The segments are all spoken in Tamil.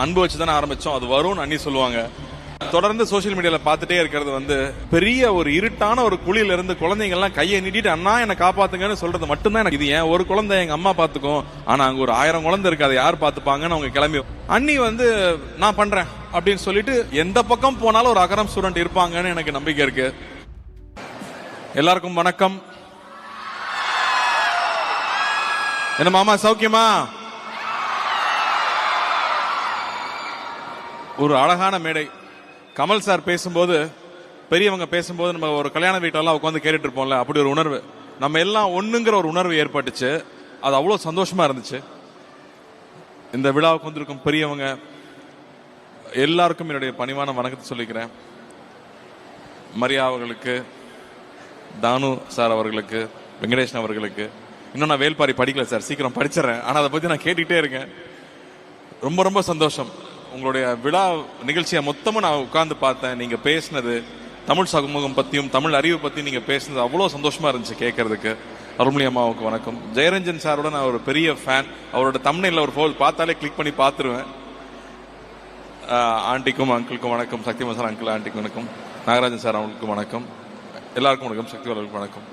அன்பு வச்சு தானே ஆரம்பிச்சோம், அது வரும்னு அண்ணி சொல்லுவாங்க. தொடர்ந்து சோசியல் மீடியால பார்த்துட்டே இருக்கிறது வந்து பெரிய ஒரு இருட்டான ஒரு குழியில இருந்து குழந்தைங்க எல்லாம் கையை நீட்டிட்டு அண்ணா என்ன காப்பாத்துங்கன்னு சொல்றது மட்டும்தான் எனக்கு. இது ஏன் ஒரு குழந்தை எங்க அம்மா பாத்துக்கும், ஆனா அங்க ஒரு 1000 குழந்தை இருக்கு, அதை யார் பாத்துப்பாங்கன்னு அவங்க கிளம்பி அண்ணி வந்து நான் பண்றேன் அப்படின்னு சொல்லிட்டு எந்த பக்கம் போனாலும் ஒரு அகரம் ஸ்டூடெண்ட் இருப்பாங்கன்னு எனக்கு நம்பிக்கை இருக்கு. எல்லாருக்கும் வணக்கம். என்ன மாமா சௌக்கியமா? ஒரு அழகான மேடை. கமல் சார் பேசும்போது, பெரியவங்க பேசும்போது நம்ம ஒரு கல்யாண வீட்டெல்லாம் உட்காந்து கேட்டுட்டு இருப்போம்ல, அப்படி ஒரு உணர்வு, நம்ம எல்லாம் ஒண்ணுங்கிற ஒரு உணர்வு ஏற்பட்டுச்சு. அது அவ்வளோ சந்தோஷமா இருந்துச்சு. இந்த விழாவுக்கு வந்திருக்கும் பெரியவங்க எல்லாருக்கும் என்னுடைய பணிவான வணக்கத்தை சொல்லிக்கிறேன். மரியா அவர்களுக்கு, தானு சார் அவர்களுக்கு, வெங்கடேஷன் அவர்களுக்கு. இன்னும் நான் வேல்பாரி படிக்கல சார், சீக்கிரம் படிச்சிடறேன். ஆனால் அதை பற்றி நான் கேட்டுக்கிட்டே இருக்கேன். ரொம்ப ரொம்ப சந்தோஷம். உங்களுடைய விழா நிகழ்ச்சியை மொத்தமும் நான் உட்கார்ந்து பார்த்தேன். நீங்க பேசினது தமிழ் சமூகம் பத்தியும் தமிழ் அறிவு பத்தியும் நீங்க பேசினது அவ்வளோ சந்தோஷமா இருந்துச்சு கேட்கறதுக்கு. அருள்மொழி அம்மாவுக்கு வணக்கம். ஜெயரஞ்சன் சாரோட நான் ஒரு பெரிய ஃபேன். அவரோட தம்ப்நெயில்ல ஒரு ஃபோல் பார்த்தாலே கிளிக் பண்ணி பார்த்துருவேன். ஆண்டிக்கும் அங்கிளுக்கும் வணக்கம். சக்தி மசாலா அங்கிள் ஆண்டிக்கும் வணக்கம். நாகராஜன் சார் அவங்களுக்கும் வணக்கம். எல்லாருக்கும் வணக்கம். சக்தி அவர்களுக்கு வணக்கம்.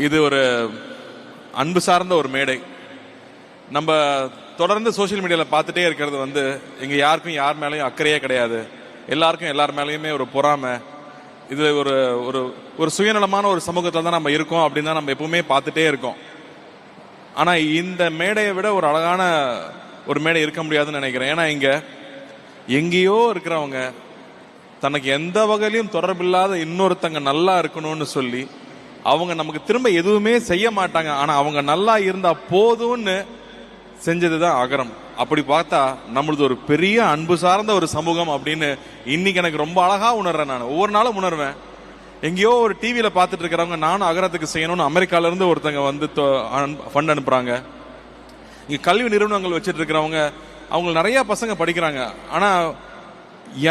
இது ஒரு அன்பு சார்ந்த ஒரு மேடை. நம்ம தொடர்ந்து சோசியல் மீடியால பார்த்துட்டே இருக்கிறது வந்து இங்க யாருக்கும் யார் மேலேயும் அக்கறையே கிடையாது. எல்லாருக்கும் எல்லார் மேலேயுமே ஒரு பொறாமை. இது ஒரு ஒரு ஒரு சுயநலமான ஒரு சமூகத்தில் தான் நம்ம இருக்கோம் அப்படின்னு தான் நம்ம எப்பவுமே பார்த்துட்டே இருக்கோம். ஆனா இந்த மேடையை விட ஒரு அழகான ஒரு மேடை இருக்க முடியாதுன்னு நினைக்கிறேன். ஏன்னா இங்க எங்கேயோ இருக்கிறவங்க தனக்கு எந்த வகையிலும் தொடர்பில்லாத இன்னொருத்தங்க நல்லா இருக்கணும்னு சொல்லி அவங்க நமக்கு திரும்ப எதுவுமே செய்ய மாட்டாங்க, ஆனா அவங்க நல்லா இருந்தா போதும்னு செஞ்சதுதான் அகரம். அப்படி பார்த்தா நம்மளது ஒரு பெரிய அன்பு சார்ந்த ஒரு சமூகம் அப்படின்னு இன்னைக்கு எனக்கு ரொம்ப அழகா உணர்றேன். நான் ஒவ்வொரு நாளும் உணர்வேன். எங்கேயோ ஒரு டிவியில பார்த்துட்டு இருக்கிறவங்க நானும் அகரத்துக்கு செய்யணும்னு அமெரிக்கால இருந்து ஒருத்தங்க வந்து ஃபண்ட் அனுப்புறாங்க. இங்க கல்வி நிறுவனங்கள் வச்சுட்டு இருக்கிறவங்க, அவங்க நிறைய பசங்க படிக்கிறாங்க. ஆனா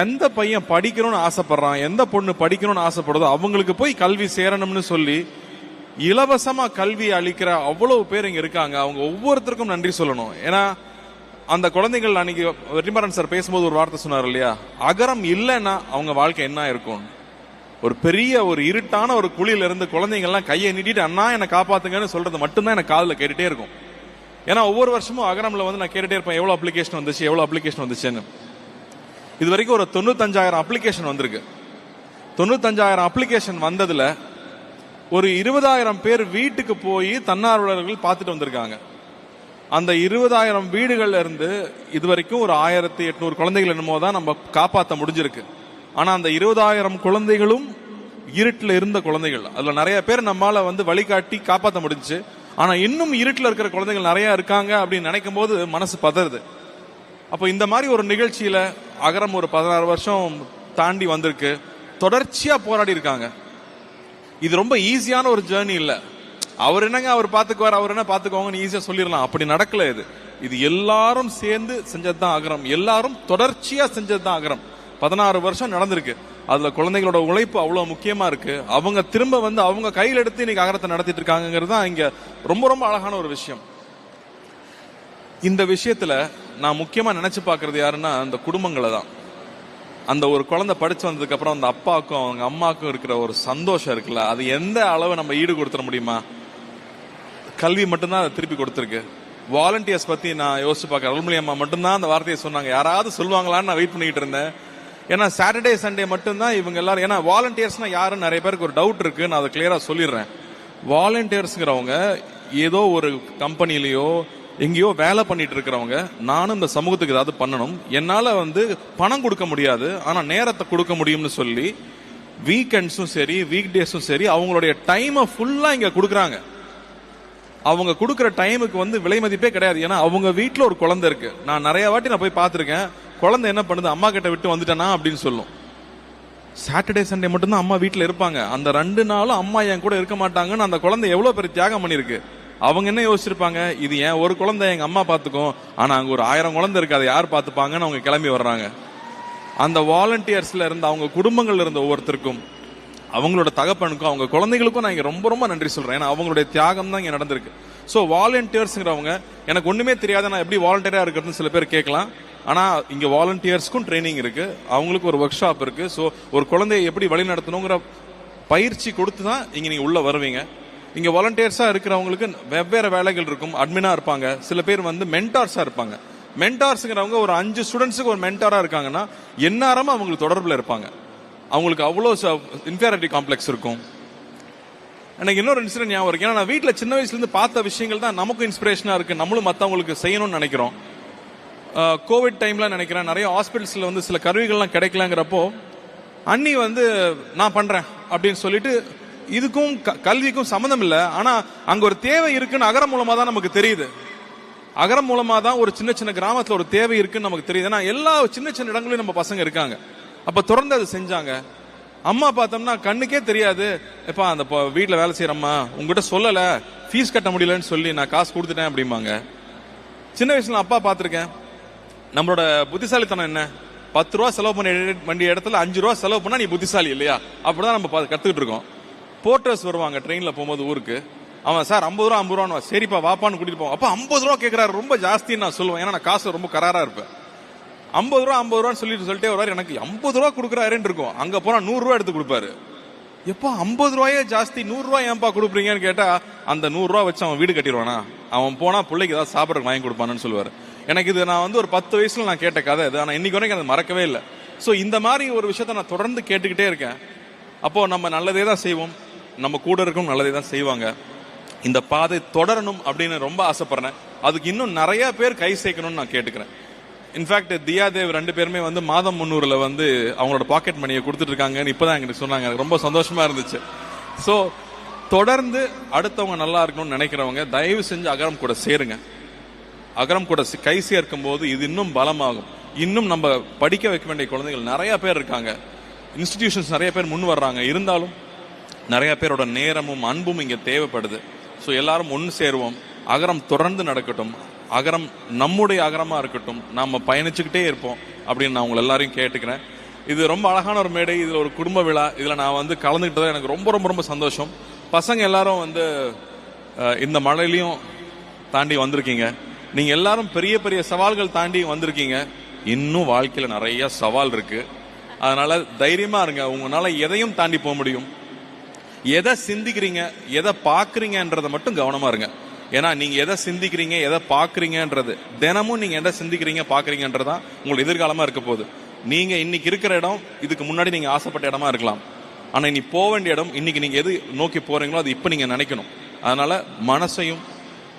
எந்த பையன் படிக்கணும்னு ஆசைப்படுறான், எந்த பொண்ணு படிக்கணும்னு ஆசைப்படுதோ அவங்களுக்கு போய் கல்வி சேரணும்னு சொல்லி இலவசமா கல்வி அளிக்கிற அவ்வளவு பேர் இங்க இருக்காங்க. அவங்க ஒவ்வொருத்தருக்கும் நன்றி சொல்லணும். ஏன்னா அந்த குழந்தைகள் அன்னைக்கு வெற்றிமாறன் சார் பேசும்போது ஒரு வார்த்தை சொன்னார் இல்லையா, அகரம் இல்லைன்னா அவங்க வாழ்க்கை என்ன இருக்கும். ஒரு பெரிய ஒரு இருட்டான ஒரு குழியில இருந்து குழந்தைங்க எல்லாம் கையை நீட்டிட்டு அண்ணா என்ன காப்பாத்துங்கன்னு சொல்றது மட்டும்தான் எனக்கு காதுல கேட்டுட்டே இருக்கும். ஏன்னா ஒவ்வொரு வருஷமும் அகரம்ல வந்து நான் கேட்டுட்டே இருப்பேன், எவ்வளவு அப்ளிகேஷன் வந்துச்சு எவ்வளவு அப்ளிகேஷன் வந்துச்சுன்னு. இது வரைக்கும் ஒரு 95,000 அப்ளிகேஷன் வந்திருக்கு. 95,000 அப்ளிகேஷன் வந்ததுல ஒரு 20,000 பேர் வீட்டுக்கு போய் தன்னார்வலர்கள் பார்த்துட்டு வந்திருக்காங்க. அந்த 20,000 வீடுகள்ல இருந்து இது வரைக்கும் ஒரு 1,800 குழந்தைகள் என்னமோ தான் நம்ம காப்பாற்ற முடிஞ்சிருக்கு. ஆனா அந்த 20,000 குழந்தைகளும் இருட்டுல இருந்த குழந்தைகள். அதுல நிறைய பேர் நம்மால வந்து வழிகாட்டி காப்பாற்ற முடிஞ்சு. ஆனா இன்னும் இருட்டுல இருக்கிற குழந்தைகள் நிறைய இருக்காங்க அப்படின்னு நினைக்கும் போது மனசு பதறுது. அப்போ இந்த மாதிரி ஒரு நிகழ்ச்சியில அகரம் ஒரு 16 வருஷம் தாண்டி வந்திருக்கு. தொடர்ச்சியா போராடி இருக்காங்க. இது ரொம்ப ஈஸியான ஒரு ஜேர்னி இல்ல. அவர் என்னங்க அவர் பாத்துக்குவார், அவர் என்ன பாத்துக்குவாங்கன்னு ஈஸியா சொல்லிடலாம். அப்படி நடக்கல. இது எல்லாரும் சேர்ந்து செஞ்சதுதான் அகரம். எல்லாரும் தொடர்ச்சியா செஞ்சதுதான் அகரம். 16 வருஷம் நடந்திருக்கு. அதுல குழந்தைகளோட உழைப்பு அவ்வளவு முக்கியமா இருக்கு. அவங்க திரும்ப வந்து அவங்க கையில் எடுத்து இன்னைக்கு அகரத்தை நடத்திட்டு இருக்காங்கிறது தான் இங்க ரொம்ப ரொம்ப அழகான ஒரு விஷயம். இந்த விஷயத்துல நான் முக்கியமா நினைச்சு பாக்குறது யாருன்னா அந்த குடும்பங்களை தான். அந்த ஒரு குழந்தை படிச்சு வந்ததுக்கு அப்புறம் அந்த அப்பாவுக்கும் அவங்க அம்மாவுக்கும் இருக்கிற ஒரு சந்தோஷம் இருக்குல்ல, அது எந்த அளவு நம்ம ஈடு கொடுத்துட முடியுமா? கல்வி மட்டும்தான் அதை திருப்பி கொடுத்துருக்கு. வாலண்டியர்ஸ் பத்தி நான் யோசிச்சு பார்க்க, அருள்மொழி அம்மா மட்டும்தான் அந்த வார்த்தையை சொன்னாங்க. யாராவது சொல்லுவாங்களான்னு நான் வெயிட் பண்ணிட்டு இருந்தேன். ஏன்னா சாட்டர்டே சண்டே மட்டும்தான் இவங்க எல்லாரும். ஏன்னா வாலண்டியர்ஸ்னா யாருன்னு நிறைய பேருக்கு ஒரு டவுட் இருக்கு. நான் அதை கிளியரா சொல்லிடுறேன். வாலண்டியர்ஸ்ங்கிறவங்க ஏதோ ஒரு கம்பெனிலயோ எங்கேயோ வேலை பண்ணிட்டு இருக்கிறவங்க, நானும் இந்த சமூகத்துக்கு ஏதாவது பண்ணணும், என்னால வந்து பணம் கொடுக்க முடியாது ஆனா நேரத்தை கொடுக்க முடியும்னு சொல்லி வீக்கெண்ட்ஸும் சரி வீக் டேஸும் சரி அவங்களுடைய டைமை ஃபுல்லா இங்க கொடுக்குறாங்க. அவங்க கொடுக்குற டைமுக்கு வந்து விலை மதிப்பே கிடையாது. ஏன்னா அவங்க வீட்டுல ஒரு குழந்தை இருக்கு. நான் நிறைய வாட்டி நான் போய் பார்த்திருக்கேன். குழந்தை என்ன பண்ணுது, அம்மா கிட்ட விட்டு வந்துட்டேனா அப்படின்னு சொல்லும். சாட்டர்டே சண்டே மட்டும்தான் அம்மா வீட்டுல இருப்பாங்க. அந்த 2 நாளும் அம்மா என் கூட இருக்க மாட்டாங்கன்னு அந்த குழந்தை எவ்வளவு பெரிய தியாகம் பண்ணிருக்கு. அவங்க என்ன யோசிச்சிருப்பாங்க, இது ஏன் ஒரு குழந்தை எங்க அம்மா பாத்துக்கும், ஆனா அங்க ஒரு 1000 குழந்தை இருக்கு, அதை யார் பாத்துப்பாங்கன்னு அவங்க கிளம்பி வர்றாங்க. அந்த வாலண்டியர்ஸ்ல இருந்த அவங்க குடும்பங்கள்ல இருந்த ஒவ்வொருத்தருக்கும், அவங்களோட தகப்பனுக்கும் அவங்க குழந்தைகளுக்கும் நான் இங்க ரொம்ப ரொம்ப நன்றி சொல்றேன். ஏன்னா அவங்களுடைய தியாகம் தான் இங்க நடந்திருக்கு. ஸோ வாலண்டியர்ஸ்ங்கிறவங்க எனக்கு ஒண்ணுமே தெரியாத நான் எப்படி வாலண்டியரா இருக்கிறதுன்னு சில பேர் கேட்கலாம். ஆனா இங்க வாலண்டியர்ஸ்க்கும் ட்ரைனிங் இருக்கு, அவங்களுக்கு ஒரு ஒர்க் ஷாப் இருக்கு. ஸோ ஒரு குழந்தையை எப்படி வழி நடத்தணுங்கிற பயிற்சி கொடுத்து தான் இங்க நீங்க உள்ள வருவீங்க. இங்க வாலண்டியர்ஸா இருக்கிறவங்களுக்கு வெவ்வேறு வேலைகள் இருக்கும். அட்மினா இருப்பாங்க, சில பேர் வந்து மென்டார்ஸா இருப்பாங்க. மென்டார்ஸ்ங்கிறவங்க ஒரு 5 ஸ்டூடெண்ட்ஸுக்கு ஒரு மென்டாரா இருக்காங்கன்னா எந்நேரமும் அவங்களுக்கு தொடர்புல இருப்பாங்க. அவங்களுக்கு அவ்வளோ இன்ஃபீரியாரிட்டி காம்ப்ளெக்ஸ் இருக்கும். எனக்கு இன்னொரு இன்சிடென்ட் ஞாபகம் இருக்கு. ஏன்னா நான் வீட்டில் சின்ன வயசுல இருந்து பார்த்த விஷயங்கள் தான் நமக்கும் இன்ஸ்பிரேஷனா இருக்கு, நம்மளும் மற்றவங்களுக்கு செய்யணும்னு நினைக்கிறோம். கோவிட் டைம்ல நினைக்கிறேன் நிறைய ஹாஸ்பிட்டல்ஸ்ல வந்து சில கருவிகள்லாம் கிடைக்கலங்கிறப்போ அண்ணி வந்து நான் பண்றேன் அப்படின்னு சொல்லிட்டு, இதுக்கும் கல்விக்கும் சம்மந்தம் இல்லை, ஆனா அங்க ஒரு தேவை இருக்குன்னு அகரம் மூலமா தான் நமக்கு தெரியுது. அகரம் மூலமா தான் ஒரு சின்ன சின்ன கிராமத்துல ஒரு தேவை இருக்குன்னு நமக்கு தெரியுது. ஏன்னா எல்லா சின்ன சின்ன இடங்களையும் நம்ம பசங்க இருக்காங்க. அப்ப தொடர்ந்து அது செஞ்சாங்க. அம்மா பார்த்தோம்னா கண்ணுக்கே தெரியாது, எப்பா அந்த வீட்டுல வேலை செய்யறம்மா உங்ககிட்ட சொல்லல, ஃபீஸ் கட்ட முடியலன்னு சொல்லி நான் காசு கொடுத்துட்டேன் அப்படிம்பாங்க. சின்ன வயசுல அப்பா பார்த்திருக்கேன். நம்மளோட புத்திசாலித்தனம் என்ன, 10 ரூபா செலவு பண்ண வேண்டிய இடத்துல 5 ரூபா செலவு பண்ணா நீ புத்திசாலி இல்லையா, அப்படிதான் நம்ம கத்துக்கிட்டு இருக்கோம். போர்ட்டர்ஸ் வருவாங்க ட்ரெயின்ல போகும்போது ஊருக்கு, அவன் சார் 50 ரூபா 50 ரூபா, சரிப்பா வாப்பான்னு கூட்டிட்டு போவான். அப்ப 50 ரூபா கேட்கிறாரு, ரொம்ப ஜாஸ்தின்னு நான் சொல்லுவேன். ஏன்னா நான் காசு ரொம்ப கராரா இருப்பேன். 50 ரூபான்னு சொல்லிட்டே வருவாரு. எனக்கு 50 ரூபா கொடுக்குறாருன்னு இருக்கும். அங்க போனா 100 ரூபா எடுத்து கொடுப்பாரு. எப்பா 50 ரூபாயே ஜாஸ்தி, 100 ரூபாய் ஏன்பா கொடுப்பீங்கன்னு கேட்டா, அந்த 100 ரூபா வச்சு அவன் வீடு கட்டிடுவானா, அவன் போனா பிள்ளைக்கு ஏதாவது சாப்பிட்றதுக்கு வாங்கி கொடுப்பான்னு சொல்லுவாரு. எனக்கு இது நான் வந்து ஒரு 10 வயசுல நான் கேட்ட கதை இது. ஆனா இன்னைக்கு வரைக்கும் அதை மறக்கவே இல்லை. ஸோ இந்த மாதிரி ஒரு விஷயத்த நான் தொடர்ந்து கேட்டுக்கிட்டே இருக்கேன். அப்போ நம்ம நல்லதே தான் செய்வோம், நம்ம கூட இருக்கும் நல்லதே தான் செய்வாங்க. இந்த பாதை தொடரணும் அப்படின்னு ரொம்ப ஆசைப்படுறேன். அதுக்கு இன்னும் நிறைய பேர் கை சேர்க்கணும்னு நான் கேட்டுக்கிறேன். இன்ஃபேக்ட் தியாதேவ் 2 பேருமே வந்து மாதம் 300ல வந்து அவங்களோட பாக்கெட் மணியை கொடுத்துட்டு இருக்காங்கன்னு இப்பதான் எங்களுக்கு சொன்னாங்க. எனக்கு ரொம்ப சந்தோஷமா இருந்துச்சு. ஸோ தொடர்ந்து அடுத்தவங்க நல்லா இருக்கணும்னு நினைக்கிறவங்க தயவு செஞ்சு அகரம் கூட சேருங்க. அகரம் கூட கை சேர்க்கும் போது இது இன்னும் பலமாகும். இன்னும் நம்ம படிக்க வைக்க வேண்டிய குழந்தைகள் நிறைய பேர் இருக்காங்க, இன்ஸ்டிடியூஷன்ஸ் நிறைய பேர் முன் வர்றாங்க. இருந்தாலும் நிறைய பேரோட நேரமும் அன்பும் இங்க தேவைப்படுது. ஸோ எல்லாரும் ஒன்று சேருவோம். அகரம் தொடர்ந்து நடக்கட்டும், அகரம் நம்முடைய அகரமா இருக்கட்டும், நாம பயணிச்சுக்கிட்டே இருப்போம் அப்படின்னு நான் உங்களை எல்லாரையும் கேட்டுக்கிறேன். இது ரொம்ப அழகான ஒரு மேடை, இதுல ஒரு குடும்ப விழா, இதுல நான் வந்து கலந்துக்கிட்டது எனக்கு ரொம்ப ரொம்ப ரொம்ப சந்தோஷம். பசங்க எல்லாரும் வந்து இந்த மழையிலையும் தாண்டி வந்திருக்கீங்க. நீங்க எல்லாரும் பெரிய பெரிய சவால்கள் தாண்டி வந்திருக்கீங்க. இன்னும் வாழ்க்கையில நிறைய சவால் இருக்கு. அதனால தைரியமா இருங்க, உங்களால எதையும் தாண்டி போக முடியும். எதை சிந்திக்கிறீங்க, எதை பாக்குறீங்கன்றத மட்டும் கவனமா இருங்க. ஏன்னா நீங்க எதை சிந்திக்கிறீங்க, எதை பாக்குறீங்கன்றது, தினமும் நீங்க எதை சிந்திக்கிறீங்க பாக்குறீங்கன்றதான் உங்களுக்கு எதிர்காலமா இருக்க போகுது. நீங்க இன்னைக்கு இருக்கிற இடம் இதுக்கு முன்னாடி நீங்க ஆசைப்பட்ட இடமா இருக்கலாம். ஆனா இனி போக வேண்டிய இடம், இன்னைக்கு நீங்க எது நோக்கி போறீங்களோ அது இப்ப நீங்க நினைக்கணும். அதனால மனசையும்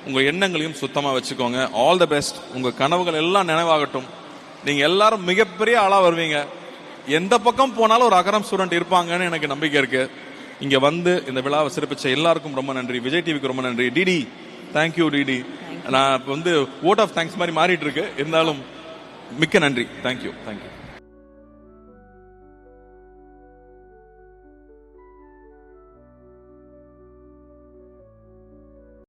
உங்க எண்ணங்களையும் சுத்தமா வச்சுக்கோங்க. All the best. உங்க கனவுகள் எல்லாம் நினைவாகட்டும். நீங்க எல்லாரும் மிகப்பெரிய ஆளா வருவீங்க. எந்த பக்கம் போனாலும் ஒரு அகரம் ஸ்டூடெண்ட் இருப்பாங்கன்னு எனக்கு நம்பிக்கை இருக்கு. இங்க வந்து இந்த விழாவை சிறப்பிச்ச எல்லாருக்கும் ரொம்ப நன்றி. விஜய் டிவிக்கு ரொம்ப நன்றி. DD thank you. டிடி நான் வந்து ஓட் ஆஃப் தேங்க்ஸ் மாதிரி மாறிட்டு இருக்கு, இருந்தாலும் மிக்க நன்றி. தேங்க்யூ.